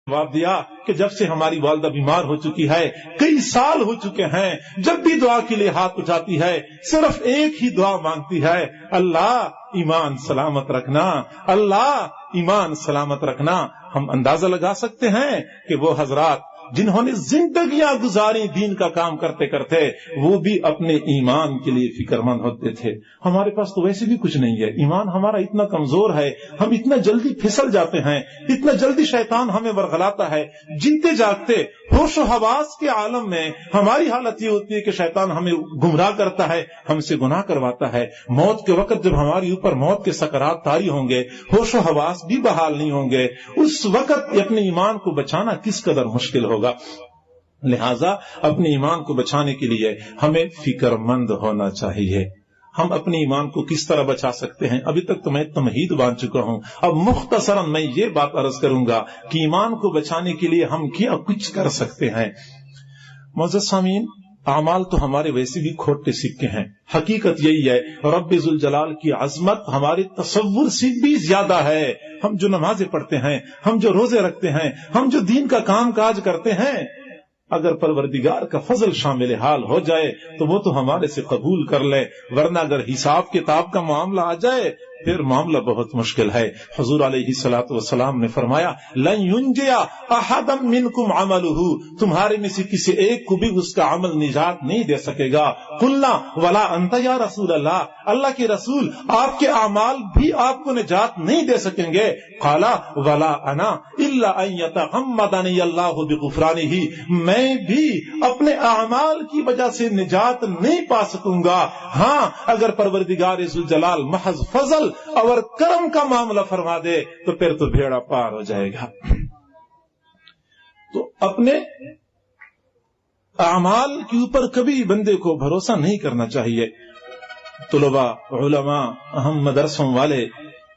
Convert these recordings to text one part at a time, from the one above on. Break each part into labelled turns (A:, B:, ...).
A: جواب دیا کہ جب سے ہماری والدہ بیمار ہو چکی ہے، کئی سال ہو چکے ہیں، جب بھی دعا کے لیے ہاتھ اٹھاتی ہے صرف ایک ہی دعا مانگتی ہے، اللہ ایمان سلامت رکھنا، اللہ ایمان سلامت رکھنا۔ ہم اندازہ لگا سکتے ہیں کہ وہ حضرات جنہوں نے زندگیاں گزاری دین کا کام کرتے کرتے، وہ بھی اپنے ایمان کے لیے فکر مند ہوتے تھے۔ ہمارے پاس تو ویسے بھی کچھ نہیں ہے، ایمان ہمارا اتنا کمزور ہے، ہم اتنا جلدی پھسل جاتے ہیں، اتنا جلدی شیطان ہمیں ورغلاتا ہے۔ جیتے جاگتے ہوش و حواس کے عالم میں ہماری حالت یہ ہوتی ہے کہ شیطان ہمیں گمراہ کرتا ہے، ہم سے گناہ کرواتا ہے۔ موت کے وقت جب ہمارے اوپر موت کے سکرات طاری ہوں گے، ہوش و حواس بھی بحال نہیں ہوں گے، اس وقت اپنے ایمان کو بچانا کس قدر مشکل ہوگا۔ لہذا اپنے ایمان کو بچانے کے لیے ہمیں فکر مند ہونا چاہیے۔ ہم اپنے ایمان کو کس طرح بچا سکتے ہیں؟ ابھی تک تو میں تمہید باندھ چکا ہوں، اب مختصراً میں یہ بات عرض کروں گا کہ ایمان کو بچانے کے لیے ہم کیا کچھ کر سکتے ہیں۔ معزز سامعین، اعمال تو ہمارے ویسے بھی کھوٹے سکے ہیں۔ حقیقت یہی ہے، رب ذوالجلال کی عظمت ہمارے تصور سے بھی زیادہ ہے۔ ہم جو نمازیں پڑھتے ہیں، ہم جو روزے رکھتے ہیں، ہم جو دین کا کام کاج کرتے ہیں، اگر پروردگار کا فضل شامل حال ہو جائے تو وہ تو ہمارے سے قبول کر لے، ورنہ اگر حساب کتاب کا معاملہ آ جائے پھر معاملہ بہت مشکل ہے۔ حضور علیہ الصلوۃ والسلام نے فرمایا، لن ينجي احد منكم عمله، تمہارے میں سے کسی ایک کو بھی اس کا عمل نجات نہیں دے سکے گا۔ قلنا ولا انت یا رسول اللہ، اللہ کے رسول آپ کے اعمال بھی آپ کو نجات نہیں دے سکیں گے۔ قال ولا انا الا ان يتغمدني الله بغفرانه، میں بھی اپنے اعمال کی وجہ سے نجات نہیں پا سکوں گا، ہاں اگر پروردگار ذوالجلال محض فضل اور کرم کا معاملہ فرما دے تو پھر تو بھیڑا پار ہو جائے گا۔ تو اپنے اعمال کے اوپر کبھی بندے کو بھروسہ نہیں کرنا چاہیے۔ طلباء، علماء، اہم مدرسوں والے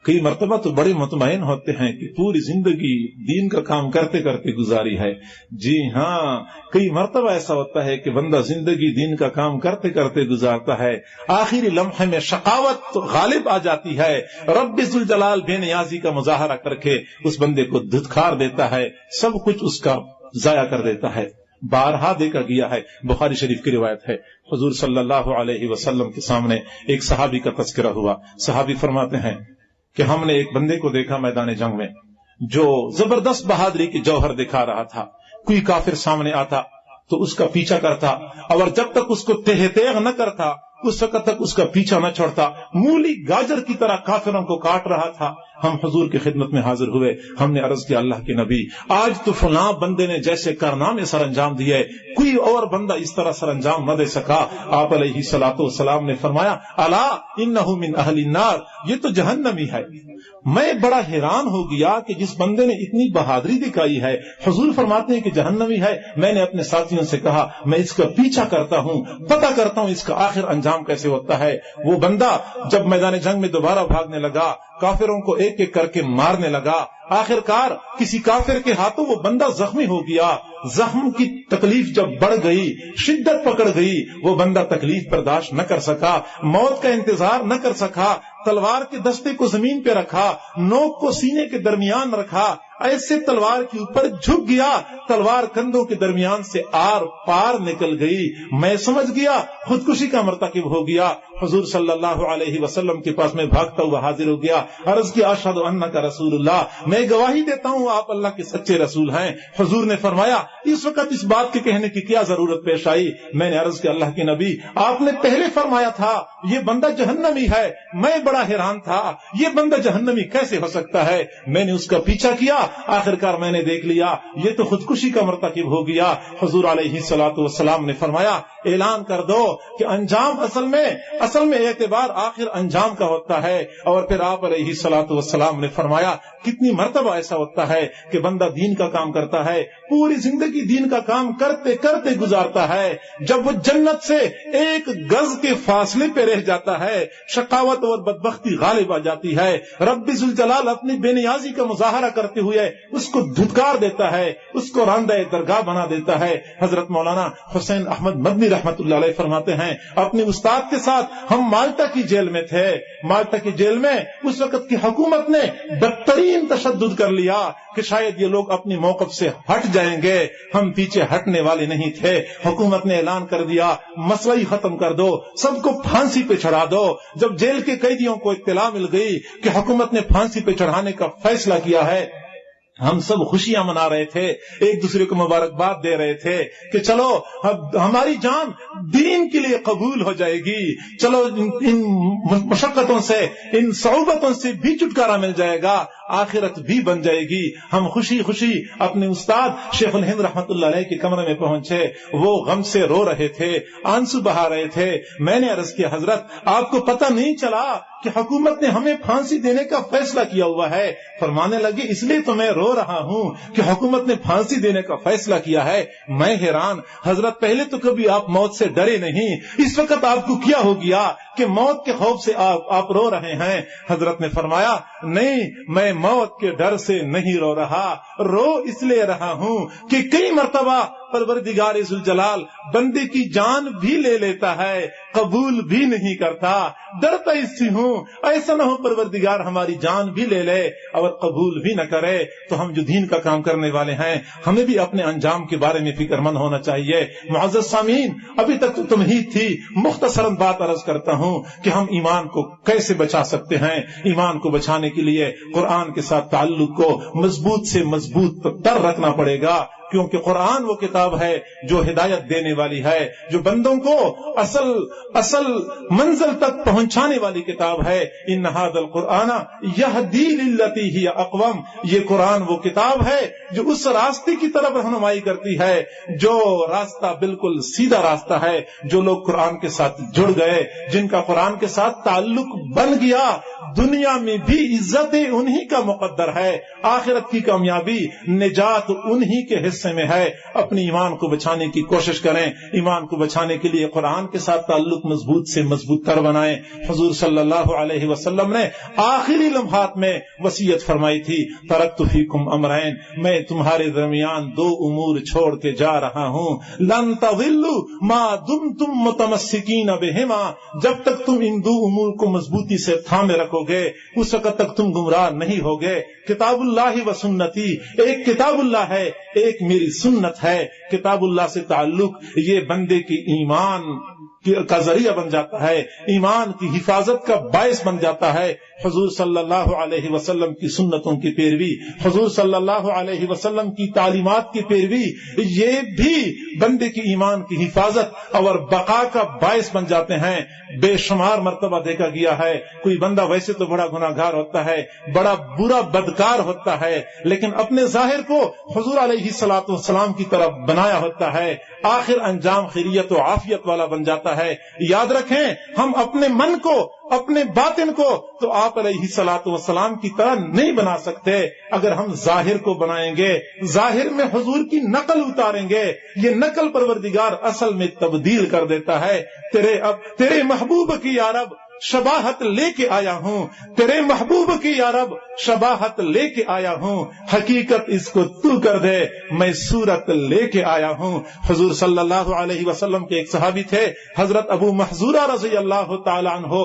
A: کئی مرتبہ تو بڑے مطمئن ہوتے ہیں کہ پوری زندگی دین کا کام کرتے کرتے گزاری ہے۔ جی ہاں، کئی مرتبہ ایسا ہوتا ہے کہ بندہ زندگی دین کا کام کرتے کرتے گزارتا ہے، آخری لمحے میں شقاوت غالب آ جاتی ہے، رب ذوالجلال بے نیازی کا مظاہرہ کر کے اس بندے کو دھتکار دیتا ہے، سب کچھ اس کا ضائع کر دیتا ہے۔ بارہا دیکھا گیا ہے، بخاری شریف کی روایت ہے، حضور صلی اللہ علیہ وسلم کے سامنے ایک صحابی کا تذکرہ ہوا۔ صحابی فرماتے ہیں کہ ہم نے ایک بندے کو دیکھا میدان جنگ میں جو زبردست بہادری کی جوہر دکھا رہا تھا۔ کوئی کافر سامنے آتا تو اس کا پیچھا کرتا، اور جب تک اس کو تیغ نہ کرتا اس وقت تک اس کا پیچھا نہ چھوڑتا، مولی گاجر کی طرح کافروں کو کاٹ رہا تھا۔ ہم حضور کی خدمت میں حاضر ہوئے، ہم نے عرض کیا، اللہ کے نبی، آج تو فلاں بندے نے جیسے کارنامے سر انجام دیے، کوئی اور بندہ اس طرح سر انجام نہ دے سکا۔ آپ علیہ الصلوۃ والسلام نے فرمایا، الا انہ من اہل النار، یہ تو جہنمی ہے۔ میں بڑا حیران ہو گیا کہ جس بندے نے اتنی بہادری دکھائی ہے، حضور فرماتے ہیں کہ جہنمی ہے۔ میں نے اپنے ساتھیوں سے کہا، میں اس کا پیچھا کرتا ہوں، پتہ کرتا ہوں اس کا آخر انجام کیسے ہوتا ہے۔ وہ بندہ جب میدان جنگ میں دوبارہ بھاگنے لگا، کافروں کو ایک ایک کر کے مارنے لگا، آخر کار کسی کافر کے ہاتھوں وہ بندہ زخمی ہو گیا۔ زخم کی تکلیف جب بڑھ گئی، شدت پکڑ گئی، وہ بندہ تکلیف برداشت نہ کر سکا، موت کا انتظار نہ کر سکا، تلوار کے دستے کو زمین پہ رکھا، نوک کو سینے کے درمیان رکھا، ایسے تلوار کے اوپر جھک گیا، تلوار کندھوں کے درمیان سے آر پار نکل گئی۔ میں سمجھ گیا خودکشی کا مرتکب ہو گیا۔ حضور صلی اللہ علیہ وسلم کے پاس میں بھاگتا ہوا حاضر ہو گیا، عرض کیا، اشہد انک رسول اللہ، میں گواہی دیتا ہوں آپ اللہ کے سچے رسول ہیں۔ حضور نے فرمایا، اس وقت اس بات کے کہنے کی کیا ضرورت پیش آئی؟ میں نے عرض کیا، اللہ کے نبی، آپ نے پہلے فرمایا تھا یہ بندہ جہنمی ہے۔ میں بڑا حیران تھا، یہ بندہ جہنمی کیسے ہو سکتا ہے؟ میں نے اس کا پیچھا کیا، آخر کار میں نے دیکھ لیا یہ تو خودکشی کا مرتکب ہو گیا۔ حضور علیہ الصلوۃ والسلام نے فرمایا، اعلان کر دو کہ انجام اصل میں اعتبار آخر انجام کا ہوتا ہے۔ اور پھر آپ علیہ الصلوۃ والسلام نے فرمایا، کتنی مرتبہ ایسا ہوتا ہے کہ بندہ دین کا کام کرتا ہے، پوری زندگی دین کا کام کرتے کرتے گزارتا ہے، جب وہ جنت سے ایک گز کے فاصلے پہ رہ جاتا ہے، شقاوت اور بدبختی غالب آ جاتی ہے، رب ذوالجلال اپنی بے نیازی کا مظاہرہ کرتے ہوئے اس کو دھتکار دیتا ہے، اس کو راندہ درگاہ بنا دیتا ہے۔ حضرت مولانا حسین احمد مدنی رحمت اللہ علیہ فرماتے ہیں اپنے استاد کے ساتھ ہم مالٹا کی جیل میں تھے، مالٹا کی جیل میں اس وقت کی حکومت نے بدترین تشدد کر لیا کہ شاید یہ لوگ اپنی موقف سے ہٹ جائیں گے، ہم پیچھے ہٹنے والے نہیں تھے۔ حکومت نے اعلان کر دیا مسئلہ ہی ختم کر دو، سب کو پھانسی پہ چڑھا دو۔ جب جیل کے قیدیوں کو اطلاع مل گئی کہ حکومت نے پھانسی پہ چڑھانے کا فیصلہ کیا ہے، ہم سب خوشیاں منا رہے تھے، ایک دوسرے کو مبارکباد دے رہے تھے کہ چلو ہماری جان دین کے لیے قبول ہو جائے گی، چلو ان مشقتوں سے، ان صعوبتوں سے بھی چھٹکارا مل جائے گا، آخرت بھی بن جائے گی۔ ہم خوشی خوشی اپنے استاد شیخ الہند رحمت اللہ علیہ کے کمرے میں پہنچے، وہ غم سے رو رہے تھے، آنسو بہا رہے تھے۔ میں نے عرض کیا حضرت آپ کو پتہ نہیں چلا کہ حکومت نے ہمیں پھانسی دینے کا فیصلہ کیا ہوا ہے؟ فرمانے لگے اس لیے تو میں رو رہا ہوں کہ حکومت نے پھانسی دینے کا فیصلہ کیا ہے۔ میں حیران، حضرت پہلے تو کبھی آپ موت سے ڈرے نہیں، اس وقت آپ کو کیا ہو گیا کہ موت کے خوف سے آپ رو رہے ہیں؟ حضرت نے فرمایا نہیں، میں موت کے ڈر سے نہیں رو رہا، رو اس لیے رہا ہوں کہ کئی مرتبہ پروردگار ذوالجلال بندے کی جان بھی لے لیتا ہے، قبول بھی نہیں کرتا۔ ڈرتا اس سے ہوں ایسا نہ ہو پروردگار ہماری جان بھی لے لے اور قبول بھی نہ کرے۔ تو ہم جو دین کا کام کرنے والے ہیں ہمیں بھی اپنے انجام کے بارے میں فکر مند ہونا چاہیے۔ معزز سامعین، ابھی تک تو تمہید تھی، مختصراً بات عرض کرتا ہوں کہ ہم ایمان کو کیسے بچا سکتے ہیں۔ ایمان کو بچانے کے لیے قرآن کے ساتھ تعلق کو مضبوط سے مضبوط تر رکھنا پڑے گا، کیونکہ قرآن وہ کتاب ہے جو ہدایت دینے والی ہے، جو بندوں کو اصل منزل تک پہنچانے والی کتاب ہے۔ ان ھذا القرآن یہدی للتی ہی اقوم، یہ قرآن وہ کتاب ہے جو اس راستے کی طرف رہنمائی کرتی ہے جو راستہ بالکل سیدھا راستہ ہے۔ جو لوگ قرآن کے ساتھ جڑ گئے، جن کا قرآن کے ساتھ تعلق بن گیا، دنیا میں بھی عزت انہی کا مقدر ہے، آخرت کی کامیابی نجات انہی کے حصے میں ہے۔ اپنی ایمان کو بچانے کی کوشش کریں، ایمان کو بچانے کے لیے قرآن کے ساتھ تعلق مضبوط سے مضبوط تر بنائیں۔ حضور صلی اللہ علیہ وسلم نے آخری لمحات میں وصیت فرمائی تھی، ترکت فیکم امرین، میں تمہارے درمیان دو امور چھوڑ کے جا رہا ہوں، لن تضلوا ما دمتم متمسکین بہما، جب تک تم ان دو امور کو مضبوطی سے تھامے رکھو گے اس وقت تک تم گمراہ نہیں ہوگے۔ کتاب اللہ و سنتی، ایک کتاب اللہ ہے، ایک میری سنت ہے۔ کتاب اللہ سے تعلق یہ بندے کی ایمان کا ذریعہ بن جاتا ہے، ایمان کی حفاظت کا باعث بن جاتا ہے۔ حضور صلی اللہ علیہ وسلم کی سنتوں کی پیروی، حضور صلی اللہ علیہ وسلم کی تعلیمات کی پیروی، یہ بھی بندے کی ایمان کی حفاظت اور بقا کا باعث بن جاتے ہیں۔ بے شمار مرتبہ دیکھا گیا ہے کوئی بندہ ویسے تو بڑا گناہگار ہوتا ہے، بڑا برا بدکار ہوتا ہے، لیکن اپنے ظاہر کو حضور علیہ الصلوۃ والسلام کی طرف بنایا ہوتا ہے، آخر انجام خیریت و عافیت والا بن جاتا ہے۔ یاد رکھیں، ہم اپنے من کو، اپنے باطن کو تو آپ علیہ الصلوۃ والسلام کی طرح نہیں بنا سکتے۔ اگر ہم ظاہر کو بنائیں گے، ظاہر میں حضور کی نقل اتاریں گے، یہ نقل پروردگار اصل میں تبدیل کر دیتا ہے۔ تیرے محبوب کی یا رب شباہت لے کے آیا ہوں، تیرے محبوب کی یا رب شباہت لے کے آیا ہوں، حقیقت اس کو تو کر دے، میں صورت لے کے آیا ہوں۔ حضور صلی اللہ علیہ وسلم کے ایک صحابی تھے حضرت ابو محذورہ رضی اللہ تعالی عنہ،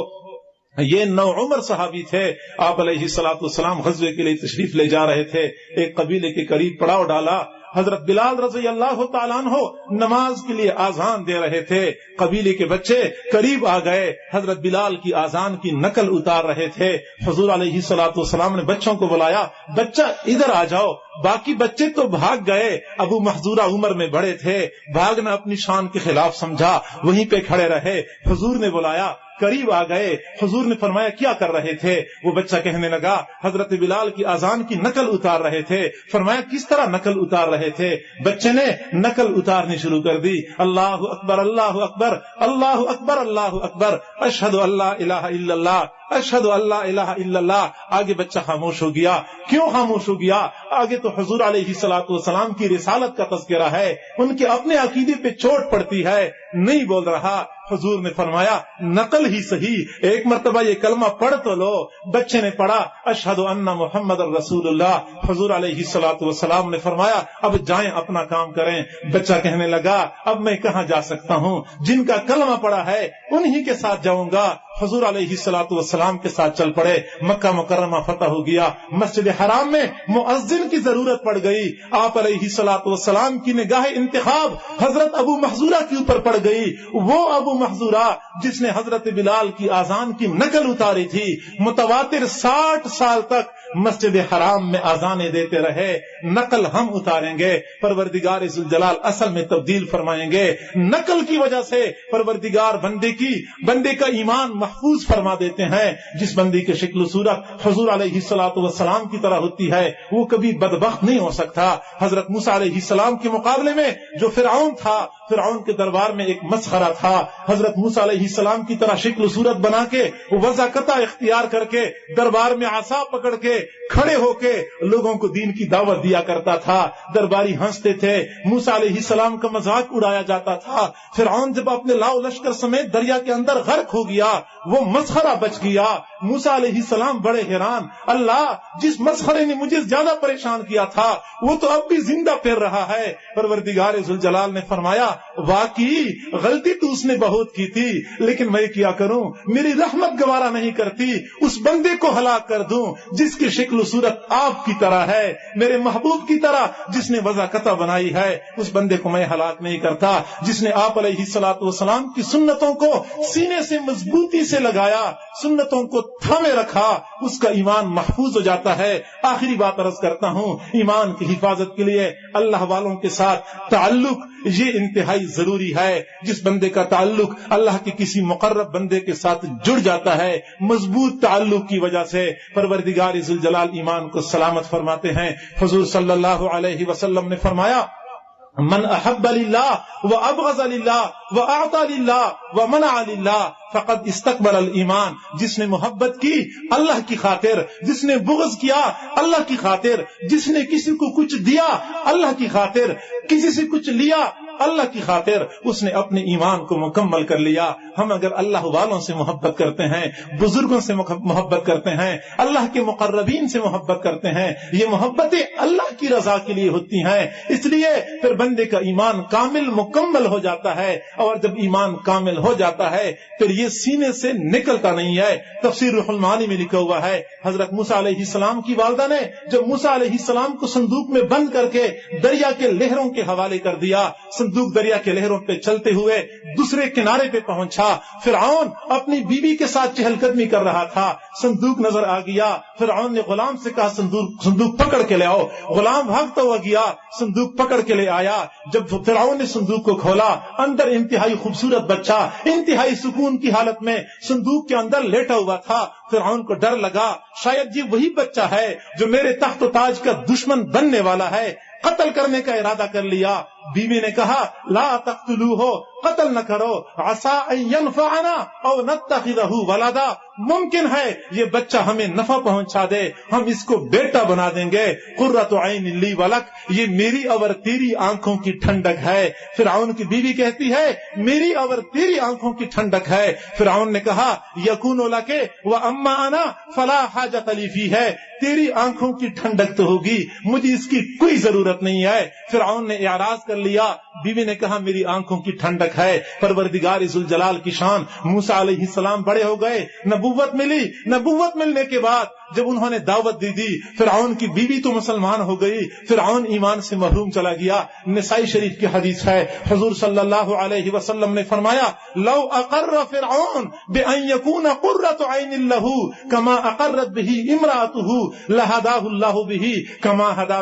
A: یہ نوعمر صحابی تھے۔ آپ علیہ الصلوۃ والسلام غزوے کے لیے تشریف لے جا رہے تھے، ایک قبیلے کے قریب پڑاؤ ڈالا، حضرت بلال رضی اللہ تعالیٰ عنہ نماز کے لیے آذان دے رہے تھے، قبیلے کے بچے قریب آ گئے، حضرت بلال کی آذان کی نقل اتار رہے تھے۔ حضور علیہ الصلوۃ والسلام نے بچوں کو بلایا، بچہ ادھر آ جاؤ۔ باقی بچے تو بھاگ گئے، ابو محذورہ عمر میں بڑے تھے، بھاگنا اپنی شان کے خلاف سمجھا، وہیں پہ کھڑے رہے۔ حضور نے بلایا، قریب آ گئے، حضور نے فرمایا کیا کر رہے تھے؟ وہ بچہ کہنے لگا حضرت بلال کی آذان کی نقل اتار رہے تھے۔ فرمایا کس طرح نقل اتار رہے تھے؟ بچے نے نقل اتارنی شروع کر دی، اللہ اکبر اللہ اکبر اللہ اکبر اللہ اکبر، اشہد ان لا الہ الا اللہ اشہد ان لا الہ الا اللہ۔ آگے بچہ خاموش ہو گیا۔ کیوں خاموش ہو گیا؟ آگے تو حضور علیہ الصلوۃ والسلام کی رسالت کا تذکرہ ہے، ان کے اپنے عقیدے پہ چوٹ پڑتی ہے، نہیں بول رہا۔ حضور نے فرمایا نقل ہی صحیح، ایک مرتبہ یہ کلمہ پڑھ تو لو۔ بچے نے پڑھا اشہد ان محمد رسول اللہ۔ حضور علیہ الصلوۃ والسلام نے فرمایا اب جائیں اپنا کام کریں۔ بچہ کہنے لگا اب میں کہاں جا سکتا ہوں، جن کا کلمہ پڑھا ہے انہی کے ساتھ جاؤں گا۔ حضور علیہ الصلوۃ والسلام کے ساتھ چل پڑے۔ مکہ مکرمہ فتح ہو گیا۔ مسجد حرام میں مؤذن کی ضرورت پڑ گئی۔ آپ علیہ الصلوۃ والسلام کی نگاہ انتخاب حضرت ابو محذورہ کے اوپر پڑ گئی۔ وہ ابو محذورہ جس نے حضرت بلال کی اذان کی نقل اتاری تھی، متواتر 60 سال تک مسجد حرام میں اذانیں دیتے رہے، نقل ہم اتاریں گے، پروردگار ذوالجلال اصل میں تبدیل فرمائیں گے۔ نقل کی وجہ سے پروردگار بندے کا ایمان محفوظ فرما دیتے ہیں۔ جس بندی کی شکل و صورت حضور علیہ الصلوۃ والسلام کی طرح ہوتی ہے وہ کبھی بدبخت نہیں ہو سکتا۔ حضرت موسیٰ علیہ السلام کے مقابلے میں جو فرعون تھا، فرعون کے دربار میں ایک مسخرہ تھا۔ حضرت موسیٰ علیہ السلام کی طرح شکل و صورت بنا کے، وضاقتہ اختیار کر کے، دربار میں عصا پکڑ کے کھڑے ہو کے لوگوں کو دین کی دعوت دیا کرتا تھا۔ درباری ہنستے تھے، موسیٰ علیہ السلام کا مذاق اڑایا جاتا تھا۔ فرعون جب اپنے لاؤ لشکر سمیت دریا کے اندر غرق ہو گیا، وہ مسخرہ بچ گیا۔ موسیٰ علیہ السلام بڑے حیران، اللہ جس مسخرے نے مجھے زیادہ پریشان کیا تھا وہ تو اب بھی زندہ پھر رہا ہے۔ پروردگار ذوالجلال نے فرمایا واقعی غلطی تو اس نے بہت کی تھی، لیکن میں کیا کروں، میری رحمت گوارا نہیں کرتی اس بندے کو ہلاک کر دوں جس کی شکل و صورت آپ کی طرح ہے، میرے محبوب کی طرح جس نے وضاقتہ بنائی ہے، اس بندے کو میں ہلاک نہیں کرتا۔ جس نے آپ علیہ الصلوۃ والسلام کی سنتوں کو سینے سے مضبوطی سے لگایا، سنتوں کو تھامے رکھا، اس کا ایمان محفوظ ہو جاتا ہے۔ آخری بات عرض کرتا ہوں، ایمان کی حفاظت کے لیے اللہ والوں کے ساتھ تعلق یہ انتہائی ضروری ہے۔ جس بندے کا تعلق اللہ کے کسی مقرب بندے کے ساتھ جڑ جاتا ہے، مضبوط تعلق کی وجہ سے پروردگار ذوالجلال ایمان کو سلامت فرماتے ہیں۔ حضور صلی اللہ علیہ وسلم نے فرمایا من احب للہ وابغض للہ واعطى للہ ومنع للہ فقد استقبل الایمان۔ جس نے محبت کی اللہ کی خاطر، جس نے بغض کیا اللہ کی خاطر، جس نے کسی کو کچھ دیا اللہ کی خاطر، کسی سے کچھ لیا اللہ کی خاطر، اس نے اپنے ایمان کو مکمل کر لیا۔ ہم اگر اللہ والوں سے محبت کرتے ہیں، بزرگوں سے محبت کرتے ہیں، اللہ کے مقربین سے محبت کرتے ہیں، یہ محبتیں اللہ کی رضا کے لیے ہوتی ہیں۔ اس لیے پھر بندے کا ایمان کامل مکمل ہو جاتا ہے، اور جب ایمان کامل ہو جاتا ہے پھر یہ سینے سے نکلتا نہیں ہے۔ تفسیر روح المعانی میں لکھا ہوا ہے، حضرت موسیٰ علیہ السلام کی والدہ نے جب موسیٰ علیہ السلام کو صندوق میں بند کر کے دریا کے لہروں کے حوالے کر دیا، صندوق دریا کے لہروں پہ چلتے ہوئے دوسرے کنارے پہ پہنچا، فرعون اپنی بیوی کے ساتھ چہل قدمی کر رہا تھا، صندوق نظر آ گیا، فرعون نے غلام سے کہا صندوق پکڑ کے لے آؤ، غلام بھاگتا ہوا گیا، صندوق پکڑ کے لے آیا۔ جب فرعون نے صندوق کو کھولا، اندر انتہائی خوبصورت بچہ انتہائی سکون کی حالت میں صندوق کے اندر لیٹا ہوا تھا۔ فرعون کو ڈر لگا شاید یہ وہی بچہ ہے جو میرے تخت و تاج کا دشمن بننے والا ہے، قتل کرنے کا ارادہ کر لیا۔ بیوی نے کہا لا تقتلوہ، قتل نہ کرو، عسى ان ينفعنا او نتخذہ ولدا، ممکن ہے یہ بچہ ہمیں نفع پہنچا دے، ہم اس کو بیٹا بنا دیں گے، قرۃ عین لی ولک، یہ میری اور تیری آنکھوں کی ٹھنڈک ہے۔ فرعون کی بیوی کہتی ہے میری اور تیری آنکھوں کی ٹھنڈک ہے۔ فرعون نے کہا یکون لک واما انا فلا حاجۃ لی فیہ، تیری آنکھوں کی ٹھنڈک تو ہوگی، مجھے اس کی کوئی ضرورت نہیں ہے۔ فرعون نے اعراض کر لیا، بیوی نے کہا میری آنکھوں کی ٹھنڈک ہے۔ پروردگار ذوالجلال کی شان، موسیٰ علیہ السلام بڑے ہو گئے، نبوت ملی، نبوت ملنے کے بعد جب انہوں نے دعوت دی فرعون کی بیوی تو مسلمان ہو گئی، فرعون ایمان سے محروم چلا گیا۔ نسائی شریف کی حدیث ہے، حضور صلی اللہ علیہ وسلم نے فرمایا لو اقر فرعون بان یکون قرۃ عین لہ کما اقرت بہ امرأتہ لہداہ اللہ بہ کما ہدا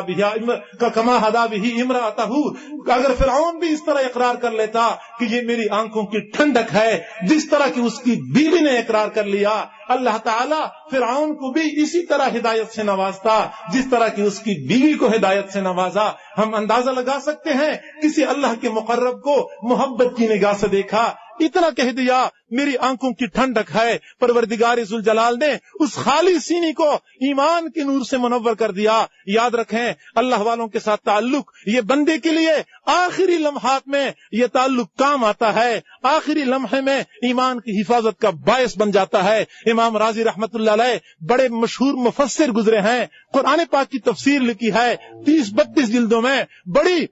A: بہ امرأتہ۔ اگر فرعون بھی اس طرح اقرار کر لیتا کہ یہ میری آنکھوں کی ٹھنڈک ہے جس طرح کی اس کی بیوی نے اقرار کر لیا، اللہ تعالیٰ فرعون کو بھی اسی طرح ہدایت سے نوازتا جس طرح کی اس کی بیوی کو ہدایت سے نوازا۔ ہم اندازہ لگا سکتے ہیں کسی اللہ کے مقرب کو محبت کی نگاہ سے دیکھا، اتنا کہہ دیا میری آنکھوں کی ٹھنڈک ہے۔ پروردگار ذوالجلال نے اس خالی سینے کو ایمان کے نور سے منور کر دیا۔ یاد رکھیں اللہ والوں کے ساتھ تعلق یہ بندے کے لیے آخری لمحات میں یہ تعلق کام آتا ہے، آخری لمحے میں ایمان کی حفاظت کا باعث بن جاتا ہے۔ امام راضی رحمت اللہ علیہ بڑے مشہور مفسر گزرے ہیں، قرآن پاک کی تفسیر لکھی ہے 30-32 جلدوں میں، بڑی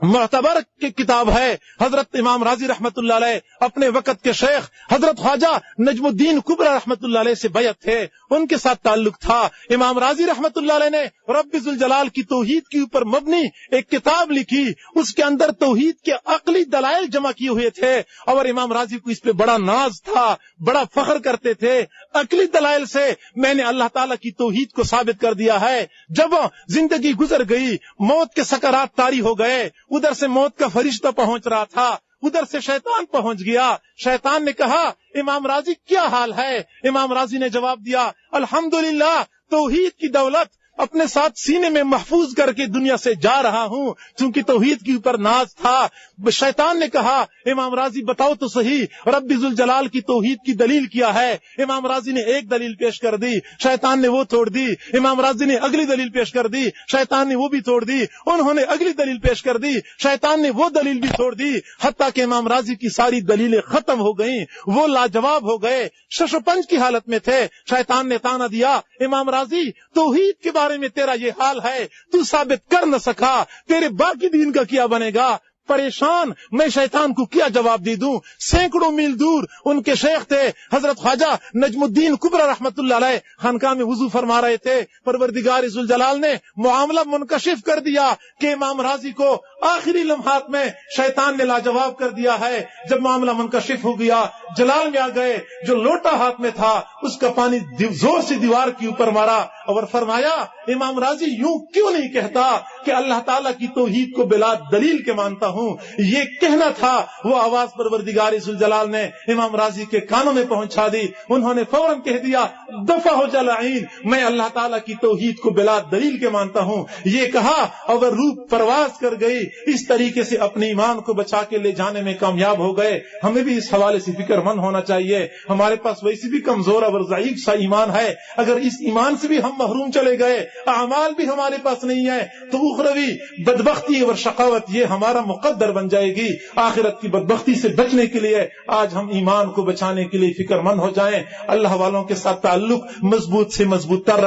A: معتبر کی کتاب ہے۔ حضرت امام راضی رحمت اللہ علیہ اپنے وقت کے شیخ حضرت خواجہ نجم الدین کبرا رحمت اللہ علیہ سے بیعت تھے، ان کے ساتھ تعلق تھا۔ امام راضی رحمت اللہ علیہ نے رب ذوالجلال کی توحید کے اوپر مبنی ایک کتاب لکھی، اس کے اندر توحید کے عقلی دلائل جمع کیے ہوئے تھے، اور امام راضی کو اس پہ بڑا ناز تھا، بڑا فخر کرتے تھے۔ عقلی دلائل سے میں نے اللہ تعالیٰ کی توحید کو ثابت کر دیا ہے۔ جب زندگی گزر گئی، موت کے سکرات طاری ہو گئے، ادھر سے موت کا فرشتہ پہنچ رہا تھا، ادھر سے شیطان پہنچ گیا۔ شیطان نے کہا امام راضی کیا حال ہے؟ امام راضی نے جواب دیا الحمدللہ توحید کی دولت اپنے ساتھ سینے میں محفوظ کر کے دنیا سے جا رہا ہوں، چونکہ توحید کے اوپر ناز تھا۔ شیطان نے کہا امام راضی بتاؤ تو صحیح رب ذوالجلال کی توحید کی دلیل کیا ہے؟ امام راضی نے ایک دلیل پیش کر دی، شیطان نے وہ توڑ دی۔ امام راضی نے اگلی دلیل پیش کر دی، شیطان نے وہ بھی توڑ دی۔ انہوں نے اگلی دلیل پیش کر دی، شیطان نے وہ دلیل بھی توڑ دی، حتیٰ کہ امام راضی کی ساری دلیلیں ختم ہو گئیں، وہ لاجواب ہو گئے، شش و پنج کی حالت میں تھے۔ شیطان نے تانا دیا امام راضی توحید کے بارے میں تیرا یہ حال ہے، تو ثابت کر نہ سکا، تیرے باقی دین کا کیا بنے گا؟ پریشان میں شیطان کو کیا جواب دے دوں؟ سینکڑوں میل دور ان کے شیخ تھے حضرت خواجہ نجم الدین کبرا رحمت اللہ علیہ، خانقاہ میں وضو فرما رہے تھے۔ پروردگار ذوالجلال نے معاملہ منکشف کر دیا کہ امام راضی کو آخری لمحات میں شیطان نے لاجواب کر دیا ہے۔ جب معاملہ منکشف ہو گیا، جلال میں آ گئے، جو لوٹا ہاتھ میں تھا اس کا پانی زور سے دیوار کے اوپر مارا اور فرمایا امام راضی یوں کیوں نہیں کہتا کہ اللہ تعالیٰ کی توحید کو بلا دلیل کے مانتا ہوں؟ یہ کہنا تھا، وہ آواز پروردگار ذوالجلال نے امام راضی کے کانوں میں پہنچا دی۔ انہوں نے فوراً کہہ دیا دفع ہو جا لعین، میں اللہ تعالیٰ کی توحید کو بلا دلیل کے مانتا ہوں۔ یہ کہا اور روح پرواز کر گئی۔ اس طریقے سے اپنے ایمان کو بچا کے لے جانے میں کامیاب ہو گئے۔ ہمیں بھی اس حوالے سے فکر مند ہونا چاہیے، ہمارے پاس ویسے بھی کمزور اور ضعیف سا ایمان ہے، اگر اس ایمان سے بھی ہم محروم چلے گئے، اعمال بھی ہمارے پاس نہیں ہے، تو اخروی بدبختی اور شقاوت یہ ہمارا مقدر بن جائے گی۔ آخرت کی بدبختی سے بچنے کے لیے آج ہم ایمان کو بچانے کے لیے فکر مند ہو جائیں، اللہ والوں کے ساتھ تعلق مضبوط سے مضبوط تر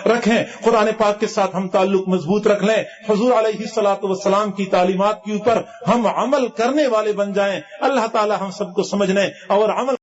A: رکھیں، قرآن پاک کے ساتھ ہم تعلق مضبوط رکھ لیں، حضور علیہ الصلوۃ والسلام کی تعلیمات کے اوپر ہم عمل کرنے والے بن جائیں۔ اللہ تعالی ہم سب کو سمجھنے اور عمل